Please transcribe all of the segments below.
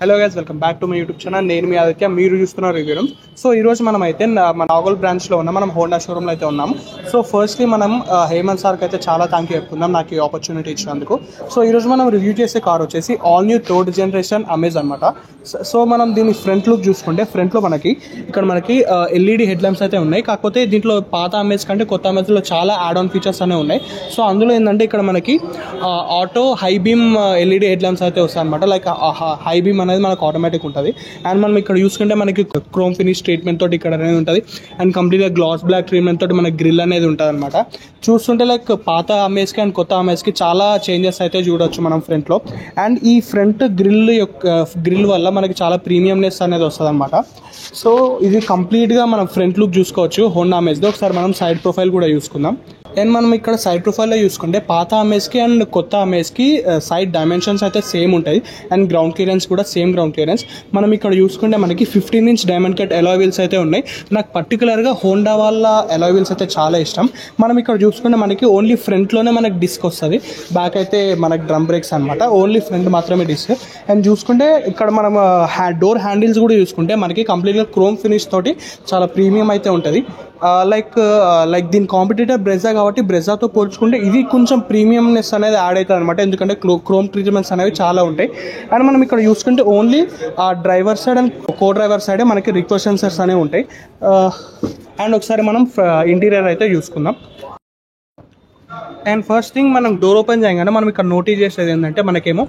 Hello guys, welcome back to my YouTube channel. నేను మీ ఆదిత్య, మీరు చూస్తున్నారు రివ్యూ. సో ఈరోజు మనం అయితే మన నాగోల్ బ్రాంచ్లో ఉన్నాం, మనం హోండా షోరూమ్లో అయితే ఉన్నాం. సో ఫస్ట్లీ మనం హేమంత్ సార్కి అయితే చాలా థ్యాంక్ యూ చెప్పుకుందాం నాకు ఈ ఆపర్చునిటీ ఇచ్చినందుకు. సో ఈరోజు మనం రివ్యూ చేసే కార్ వచ్చేసి all new third generation amaze అనమాట. సో మనం దీని ఫ్రంట్ లుక్ చూసుకుంటే ఫ్రంట్లో మనకి ఎల్ఈడి హెడ్ ల్యాంప్స్ అయితే ఉన్నాయి. కాకపోతే దీంట్లో పాత అమేజ్ కంటే కొత్త అమేజ్లో చాలా యాడ్ ఆన్ ఫీచర్స్ అనేవి ఉన్నాయి. సో అందులో ఏంటంటే ఇక్కడ మనకి auto high beam LED head lamps అయితే వస్తాయి అనమాట. లైక్ హై బీమ్ అనేది మనకు ఆటోమేటిక్ ఉంటుంది. అండ్ మనం ఇక్కడ చూసుకుంటే మనకి క్రోమ్ ఫినిష్ ట్రీట్మెంట్ తోటి ఇక్కడ అనేది ఉంటుంది. అండ్ కంప్లీట్గా గ్లాస్ బ్లాక్ ట్రీట్మెంట్ తోటి మనకి గ్రిల్ అనేది ఉంటుంది అనమాట. చూస్తుంటే లైక్ పాత అమేజ్కి అండ్ కొత్త అమేజ్కి చాలా చేంజెస్ అయితే చూడవచ్చు మనం ఫ్రంట్లో. అండ్ ఈ ఫ్రంట్ గ్రిల్ వల్ల మనకి చాలా ప్రీమియంనెస్ అనేది వస్తుంది అనమాట. సో ఇది కంప్లీట్గా మనం ఫ్రంట్ లుక్ చూసుకోవచ్చు హోండా అమేజ్లో. ఒకసారి మనం సైడ్ ప్రొఫైల్ కూడా చూసుకుందాం. అండ్ మనం ఇక్కడ సైడ్ ప్రొఫైల్లో చూసుకుంటే పాత అమేజ్కి అండ్ కొత్త అమేజ్కి సైడ్ డైమెన్షన్స్ అయితే సేమ్ ఉంటాయి. అండ్ గ్రౌండ్ క్లియరెన్స్ కూడా సేమ్ గ్రౌండ్ క్లియరెన్స్. మనం ఇక్కడ చూసుకుంటే మనకి 15 inch diamond cut alloy wheels అయితే ఉన్నాయి. నాకు పర్టికులర్గా హోండా వాళ్ళ అలాయ్ వీల్స్ అయితే చాలా ఇష్టం. మనం ఇక్కడ చూసుకుంటే మనకి ఓన్లీ ఫ్రంట్లోనే మనకి డిస్క్ వస్తుంది, బ్యాక్ అయితే మనకి డ్రమ్ బ్రేక్స్ అనమాట. ఓన్లీ ఫ్రంట్ మాత్రమే డిస్క్. అండ్ చూసుకుంటే ఇక్కడ మనం డోర్ హ్యాండిల్స్ కూడా చూసుకుంటే మనకి కంప్లీట్గా క్రోమ్ ఫినిష్ తోటి చాలా ప్రీమియం అయితే ఉంటుంది. లైక్ దీని కాంపిటేటర్ బ్రెజా కాబట్టి బ్రెజాతో పోల్చుకుంటే ఇది కొంచెం ప్రీమియంనెస్ అనేది యాడ్ అవుతుంది అనమాట. ఎందుకంటే క్రోమ్ ట్రీట్మెంట్స్ అనేవి చాలా ఉంటాయి. అండ్ మనం ఇక్కడ చూసుకుంటే only driver side and co driver సైడే మనకి రిక్వెస్ట్ సెన్సర్స్ అనేవి ఉంటాయి. అండ్ ఒకసారి మనం ఇంటీరియర్ అయితే చూసుకుందాం. అండ్ ఫస్ట్ థింగ్ మనం డోర్ ఓపెన్ చేయగానే మనం ఇక్కడ నోటీస్ చేసేది ఏంటంటే మనకేమో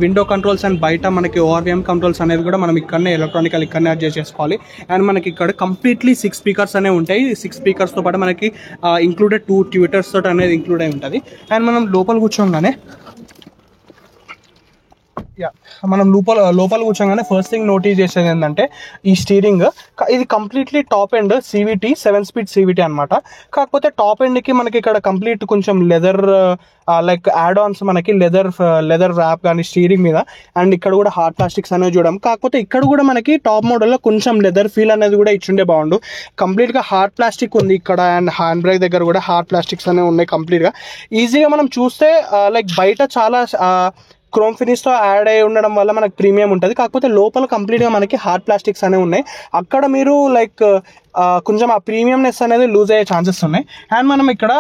విండో కంట్రోల్స్ అండ్ బయట మనకి ఓఆర్విఎం కంట్రోల్స్ అనేవి కూడా మనం ఇక్కడనే ఎలక్ట్రానికల్ ఇక్కడనే అడ్జస్ట్ చేసుకోవాలి. అండ్ మనకి ఇక్కడ కంప్లీట్లీ 6 స్పీకర్స్ అనేవి ఉంటాయి. 6 స్పీకర్స్తో పాటు మనకి ఇంక్లూడెడ్ 2 ట్విటర్స్ తోటి అనేది ఇంక్లూడ్ అయి ఉంటుంది. అండ్ మనం లోపల కూర్చోగానే లోపల కూర్చోగానే ఫస్ట్ థింగ్ నోటీస్ చేసేది ఏంటంటే ఈ స్టీరింగ్. ఇది completely top end CVT 7 speed CVT అనమాట. కాకపోతే టాప్ ఎండ్కి మనకి ఇక్కడ కంప్లీట్ కొంచెం లెదర్ లైక్ యాడ్ ఆన్స్ మనకి లెదర్ ర్యాప్ కానీ స్టీరింగ్ మీద. అండ్ ఇక్కడ కూడా హార్డ్ ప్లాస్టిక్స్ అనేవి చూడడం. కాకపోతే ఇక్కడ కూడా మనకి టాప్ మోడల్లో కొంచెం లెదర్ ఫీల్ అనేది కూడా ఇచ్చుండే బాగుండు. కంప్లీట్గా హార్డ్ ప్లాస్టిక్ ఉంది ఇక్కడ. అండ్ హ్యాండ్ బ్రేక్ దగ్గర కూడా హార్డ్ ప్లాస్టిక్స్ అనేవి ఉన్నాయి. కంప్లీట్గా ఈజీగా మనం చూస్తే లైక్ బయట చాలా క్రోమ్ ఫినిష్తో యాడ్ అయి ఉండడం వల్ల మనకు ప్రీమియం ఉంటుంది. కాకపోతే లోపల కంప్లీట్గా మనకి హార్డ్ ప్లాస్టిక్స్ అనేవి ఉన్నాయి. అక్కడ మీరు లైక్ కొంచెం ఆ ప్రీమియంనెస్ అనేది లూజ్ అయ్యే ఛాన్సెస్ ఉన్నాయి. అండ్ మనం ఇక్కడ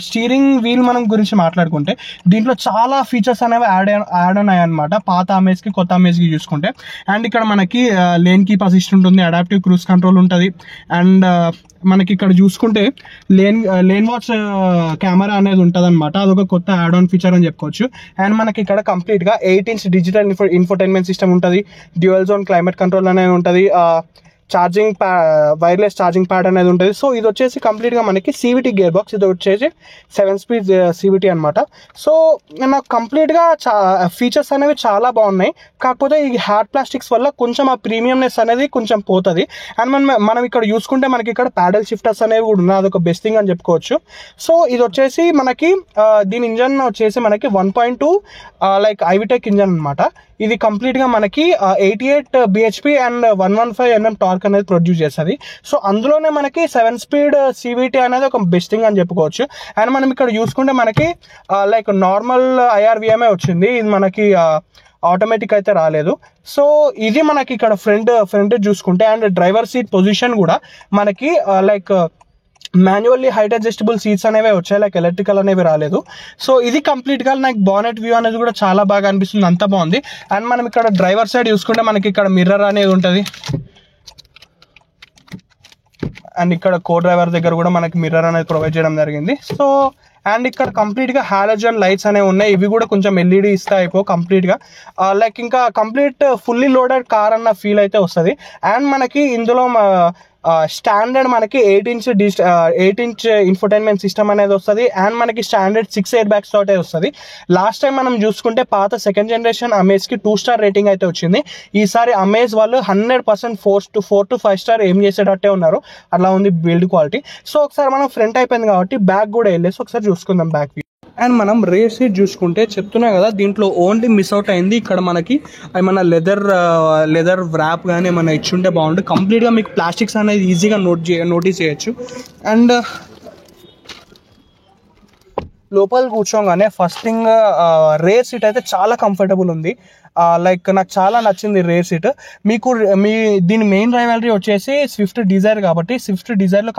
స్టీరింగ్ వీల్ మనం గురించి మాట్లాడుకుంటే దీంట్లో చాలా ఫీచర్స్ అనేవి యాడ్ ఉన్నాయి అనమాట పాత అమేజ్కి కొత్త అమేజ్కి చూసుకుంటే. అండ్ ఇక్కడ మనకి లేన్ కీప్ అసిస్ట్ ఉంటుంది, అడాప్టివ్ క్రూజ్ కంట్రోల్ ఉంటుంది. అండ్ మనకి ఇక్కడ చూసుకుంటే లేన్ వాచ్ కెమెరా అనేది ఉంటుంది అనమాట. అదొక కొత్త యాడ్ ఆన్ ఫీచర్ అని చెప్పుకోవచ్చు. అండ్ మనకి ఇక్కడ కంప్లీట్గా 8 ఇంచ్ డిజిటల్ ఇన్ఫోటైన్మెంట్ సిస్టమ్ ఉంటుంది. డ్యూయల్ జోన్ క్లైమేట్ కంట్రోల్ అనేది ఉంటుంది. వైర్లెస్ ఛార్జింగ్ ప్యాడ్ అనేది ఉంటుంది. సో ఇది వచ్చేసి కంప్లీట్గా మనకి CVT గేర్ బాక్స్. ఇది వచ్చేసి 7 స్పీడ్ CVT అనమాట. సో నాకు కంప్లీట్గా ఫీచర్స్ అనేవి చాలా బాగున్నాయి. కాకపోతే ఈ హార్డ్ ప్లాస్టిక్స్ వల్ల కొంచెం ఆ ప్రీమియంనెస్ అనేది కొంచెం పోతుంది. అండ్ మనం ఇక్కడ చూసుకుంటే మనకి ఇక్కడ ప్యాడల్ షిఫ్టర్స్ అనేవి కూడా ఉన్నాయి. అదొక బెస్ట్ థింగ్ అని చెప్పుకోవచ్చు. సో ఇది వచ్చేసి మనకి దీని ఇంజన్ వచ్చేసి మనకి 1.2 లైక్ ఐవిటెక్ ఇంజన్ అనమాట. ఇది కంప్లీట్గా మనకి 88 bhp అండ్ 115 Nm టార్క్ అనేది ప్రొడ్యూస్ చేస్తుంది. సో అందులోనే మనకి 7 స్పీడ్ CVT అనేది ఒక బెస్ట్ థింగ్ అని చెప్పుకోవచ్చు. అండ్ మనం ఇక్కడ చూసుకుంటే మనకి లైక్ నార్మల్ IRVMఏ వచ్చింది. ఇది మనకి ఆటోమేటిక్ అయితే రాలేదు. సో ఇది మనకి ఇక్కడ ఫ్రంట్ చూసుకుంటే అండ్ డ్రైవర్ సీట్ పొజిషన్ కూడా మనకి like manually height adjustable seats అనేవి వచ్చాయి, లైక్ ఎలక్ట్రికల్ అనేవి రాలేదు. సో ఇది కంప్లీట్గా నాకు బానెట్ వ్యూ అనేది కూడా చాలా బాగా అనిపిస్తుంది, అంత బాగుంది. అండ్ మనం ఇక్కడ డ్రైవర్ సైడ్ చూసుకుంటే మనకి ఇక్కడ మిర్రర్ అనేది ఉంటుంది. అండ్ ఇక్కడ కో డ్రైవర్ దగ్గర కూడా మనకి మిర్రర్ అనేది ప్రొవైడ్ చేయడం జరిగింది. సో అండ్ ఇక్కడ కంప్లీట్గా హాలోజన్ లైట్స్ అనేవి ఉన్నాయి. ఇవి కూడా కొంచెం LED ఇస్తే అయిపో కంప్లీట్గా లైక్ ఇంకా కంప్లీట్ ఫుల్లీ లోడెడ్ కార్ అన్న ఫీల్ అయితే వస్తుంది. అండ్ మనకి ఇందులో స్టాండర్డ్ మనకి 8 ఇంచ్ ఇన్ఫోటైన్మెంట్ సిస్టమ్ అనేది వస్తుంది. అండ్ మనకి స్టాండర్డ్ 6 ఎయిర్ బ్యాగ్స్ తోటే వస్తుంది. లాస్ట్ టైం మనం చూసుకుంటే పాత 2nd జనరేషన్ అమేజ్కి 2 స్టార్ రేటింగ్ అయితే వచ్చింది. ఈసారి అమేజ్ వాళ్ళు 100% 4 to 5 స్టార్ ఏం చేసేటట్టే ఉన్నారు. అలా ఉంది బిల్డ్ క్వాలిటీ. సో ఒకసారి మనం ఫ్రంట్ అయిపోయింది కాబట్టి బ్యాక్ కూడా వెళ్ళేసి ఒకసారి చూసుకుందాం బ్యాక్ వ్యూ. అండ్ మనం రేర్ సీట్ చూసుకుంటే చెప్తున్నా కదా, దీంట్లో ఓన్లీ మిస్ అవుట్ అయింది ఇక్కడ మనకి ఏమన్నా లెదర్ ర్యాప్ కానీ ఏమైనా ఇచ్చుంటే బాగుంటుంది. కంప్లీట్గా మీకు ప్లాస్టిక్స్ అనేది ఈజీగా నోటీస్ చేయొచ్చు. అండ్ లోపల కూర్చోగానే ఫస్ట్ థింగ్ రేర్ సీట్ అయితే చాలా కంఫర్టబుల్ ఉంది. లైక్ నాకు చాలా నచ్చింది రేర్ సీట్. మీకు దీని మెయిన్ రైవాలరీ వచ్చేసి స్విఫ్ట్ డిజైర్ కాబట్టి స్విఫ్ట్ డిజైర్లో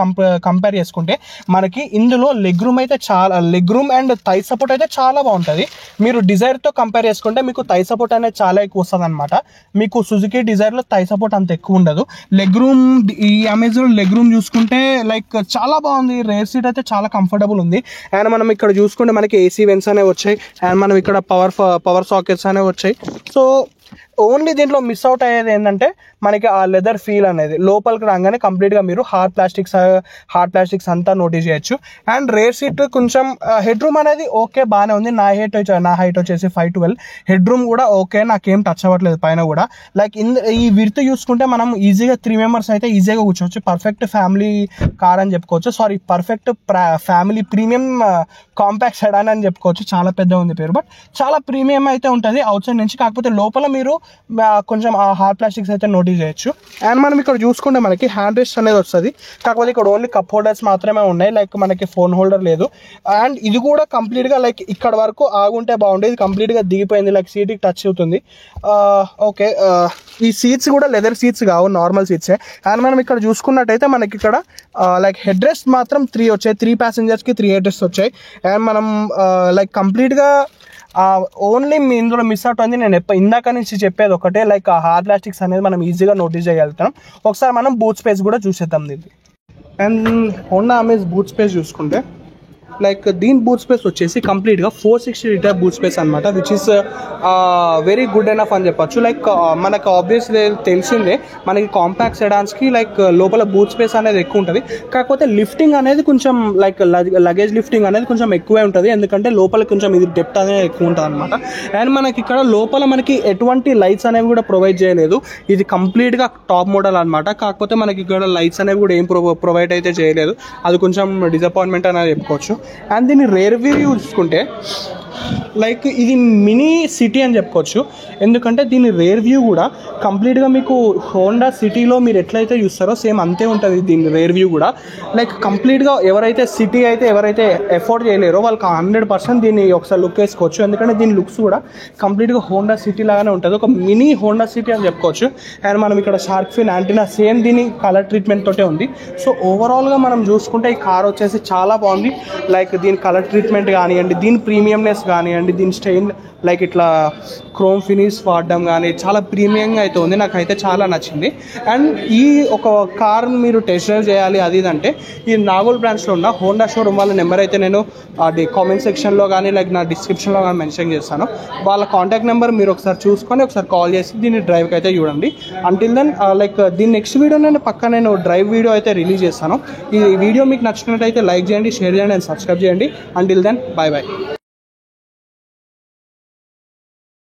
కంపేర్ చేసుకుంటే మనకి ఇందులో లెగ్ రూమ్ అయితే చాలా, leg room and thigh support అయితే చాలా బాగుంటుంది. మీరు డిజైర్తో కంపేర్ చేసుకుంటే మీకు థై సపోర్ట్ అనేది చాలా ఎక్కువ వస్తుంది అనమాట. మీకు సుజుకి డిజైర్లో థై సపోర్ట్ అంత ఎక్కువ ఉండదు. లెగ్ రూమ్, ఈ అమెజాన్ లెగ్ రూమ్ చూసుకుంటే లైక్ చాలా బాగుంది. రేర్ సీట్ అయితే చాలా కంఫర్టబుల్ ఉంది. అండ్ మనం ఇక్కడ చూసుకుంటే మనకి ఏసీ వెంట్స్ అనేవి వచ్చాయి. అండ్ మనం ఇక్కడ పవర్ సాకెట్స్ అనేవి వచ్చాయి. సో ఓన్లీ దీంట్లో మిస్ అవుట్ అయ్యేది ఏంటంటే మనకి ఆ లెదర్ ఫీల్ అనేది. లోపలికి రాగానే కంప్లీట్గా మీరు హార్డ్ ప్లాస్టిక్స్ అంతా నోటీస్ చేయొచ్చు. అండ్ రేర్ సీట్ కొంచెం హెడ్ రూమ్ అనేది ఓకే బాగానే ఉంది. నా హైట్ వచ్చేసి 5'12". హెడ్ రూమ్ కూడా ఓకే, నాకేం టచ్ అవ్వట్లేదు పైన కూడా. లైక్ ఈ విడ్త్ చూసుకుంటే మనం ఈజీగా 3 మెంబర్స్ అయితే ఈజీగా కూర్చోవచ్చు. పర్ఫెక్ట్ ఫ్యామిలీ కార్ అని చెప్పుకోవచ్చు. Sorry, perfect family premium compact sedan అని చెప్పుకోవచ్చు. చాలా పెద్ద ఉంది పేరు, బట్ చాలా ప్రీమియం అయితే ఉంటుంది అవుట్ సైడ్ నుంచి. కాకపోతే లోపల మీరు కొంచెం ఆ హార్డ్ ప్లాస్టిక్స్ అయితే నోటీస్ చేయొచ్చు. అండ్ మనం ఇక్కడ చూసుకుంటే మనకి హ్యాండ్ రెస్ట్ అనేది వస్తుంది. కాకపోతే ఇక్కడ ఓన్లీ కప్ హోల్డర్స్ మాత్రమే ఉన్నాయి. లైక్ మనకి ఫోన్ హోల్డర్ లేదు. అండ్ ఇది కూడా కంప్లీట్గా లైక్ ఇక్కడ వరకు ఆగుంటే బాగుండేది. కంప్లీట్గా దిగిపోయింది, లైక్ సీట్కి టచ్ అవుతుంది. ఓకే, ఈ సీట్స్ కూడా లెదర్ సీట్స్ కావు, నార్మల్ సీట్సే. అండ్ మనం ఇక్కడ చూసుకున్నట్టయితే మనకి ఇక్కడ లైక్ హెడ్ రెస్ట్ మాత్రం 3 వచ్చాయి. 3 ప్యాసింజర్స్కి 3 హెడ్ రెస్ట్ వచ్చాయి. అండ్ మనం లైక్ కంప్లీట్గా ఓన్లీ మీ ఇందులో మిస్ అవుట్ ఉంది. నేను ఇందాక నుంచి చెప్పేది ఒకటే, లైక్ ఆ హార్డ్ ప్లాస్టిక్స్ అనేది మనం ఈజీగా నోటీస్ చేయగలుగుతాం. ఒకసారి మనం బూట్ స్పేస్ కూడా చూసేద్దాం దీన్ని. And Honda amaze boot space చూసుకుంటే లైక్ దీని బూట్ స్పేస్ వచ్చేసి కంప్లీట్గా 460 లీటర్ బూట్ స్పేస్ అనమాట, which is very good enough అని చెప్పొచ్చు. లైక్ మనకు ఆబ్వియస్లీ తెలిసిందే మనకి కాంపాక్ట్ సెడాన్స్కి లైక్ లోపల బూట్ స్పేస్ అనేది ఎక్కువ ఉంటుంది. కాకపోతే లిఫ్టింగ్ అనేది కొంచెం లైక్ లగేజ్ లిఫ్టింగ్ అనేది కొంచెం ఎక్కువే ఉంటుంది, ఎందుకంటే లోపల కొంచెం ఇది డెప్త్ అనేది ఎక్కువ ఉంటుంది అనమాట. అండ్ మనకి ఇక్కడ లోపల మనకి ఎటువంటి లైట్స్ అనేవి కూడా ప్రొవైడ్ చేయలేదు. ఇది కంప్లీట్గా టాప్ మోడల్ అనమాట. కాకపోతే మనకి ఇక్కడ లైట్స్ అనేవి కూడా ఏం ప్రొవైడ్ అయితే చేయలేదు. అది కొంచెం డిసప్పాయింట్మెంట్ అనేది చెప్పుకోవచ్చు. అండ్ దీన్ని రేర్ వ్యూ చూసుకుంటే లైక్ ఇది మినీ సిటీ అని చెప్పుకోవచ్చు. ఎందుకంటే దీని రేర్ వ్యూ కూడా కంప్లీట్గా మీకు హోండా సిటీలో మీరు ఎట్లయితే చూస్తారో సేమ్ అంతే ఉంటుంది దీని రేర్ వ్యూ కూడా. లైక్ కంప్లీట్గా ఎవరైతే ఎఫోర్డ్ చేయలేరో వాళ్ళకి 100% దీన్ని ఒకసారి లుక్ వేసుకోవచ్చు. ఎందుకంటే దీని లుక్స్ కూడా కంప్లీట్గా హోండా సిటీ లాగానే ఉంటుంది, ఒక మినీ హోండా సిటీ అని చెప్పుకోవచ్చు. అండ్ మనం ఇక్కడ షార్క్ ఫిన్ యాంటీనా సేమ్ దీని కలర్ ట్రీట్మెంట్ తోటే ఉంది. సో ఓవరాల్గా మనం చూసుకుంటే ఈ కార్ వచ్చేసి చాలా బాగుంది. లైక్ దీని కలర్ ట్రీట్మెంట్ కానివ్వండి, దీని ప్రీమియంనెస్ కానివ్వండి, దీని స్టైల్ లైక్ ఇట్లా క్రోమ్ ఫినిష్ వాడడం కానీ చాలా ప్రీమియంగా అయితే ఉంది. నాకైతే చాలా నచ్చింది. అండ్ ఈ ఒక కార్ మీరు టెస్ట్ డ్రైవ్ చేయాలి అది ఇదంటే ఈ నాగోల్ బ్రాంచ్లో ఉన్న హోండా షోరూమ్ వాళ్ళ నెంబర్ అయితే నేను కామెంట్ సెక్షన్లో కానీ లైక్ నా డిస్క్రిప్షన్లో కానీ మెన్షన్ చేస్తాను. వాళ్ళ కాంటాక్ట్ నెంబర్ మీరు ఒకసారి చూసుకొని ఒకసారి కాల్ చేసి దీన్ని డ్రైవ్కి అయితే చూడండి. అంటిల్ దెన్ లైక్ దీని నెక్స్ట్ వీడియో నేను డ్రైవ్ వీడియో అయితే రిలీజ్ చేస్తాను. ఈ వీడియో మీకు నచ్చినట్టయితే లైక్ చేయండి, షేర్ చేయండి అండ్ సబ్స్క్రైబ్ చేయండి. Until then bye bye.